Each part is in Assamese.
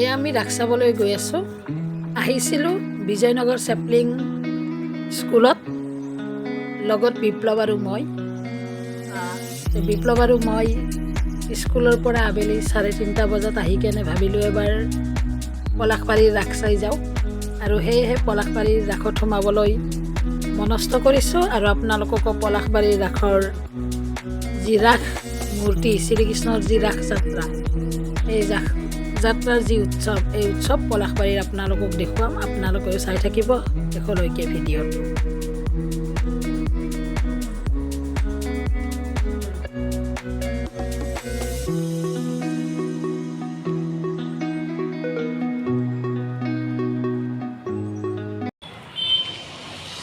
এয়া আমি ৰাস চাবলৈ গৈ আছোঁ। আহিছিলোঁ বিজয়নগৰ চেপলিং স্কুলত, লগত বিপ্লৱ আৰু মই। বিপ্লৱ আৰু মই স্কুলৰ পৰা আবেলি 3:30 বজাত আহি কেনে ভাবিলোঁ এবাৰ পলাশবাৰীৰ ৰাস চাই যাওঁ, আৰু সেয়েহে পলাশবাৰীৰ ৰাসত সোমাবলৈ মনস্থ কৰিছোঁ আৰু আপোনালোককো পলাশবাৰীৰ ৰাসৰ যি ৰাস মূৰ্তি, শ্ৰীকৃষ্ণৰ যি ৰাস যাত্ৰা, এই যাত্ৰাৰ যি উৎসৱ, এই উৎসৱ পলাশবাৰীৰ আপোনালোকক দেখুৱাম। আপোনালোকেও চাই থাকিব শেষলৈকে ভিডিঅ'টো।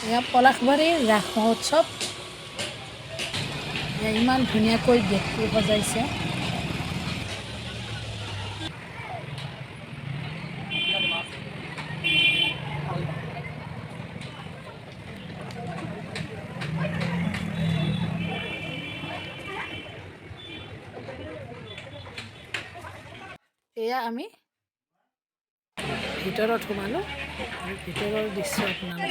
এয়া পলাশবাৰীৰ ৰাস মহোৎসৱ। এয়া ইমান ধুনীয়াকৈ গেটটো সজাইছে। এয়া আমি ভিতৰত সোমালোঁ আৰু ভিতৰৰ দৃশ্য আপোনালোকে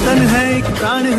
तन है एक प्राण है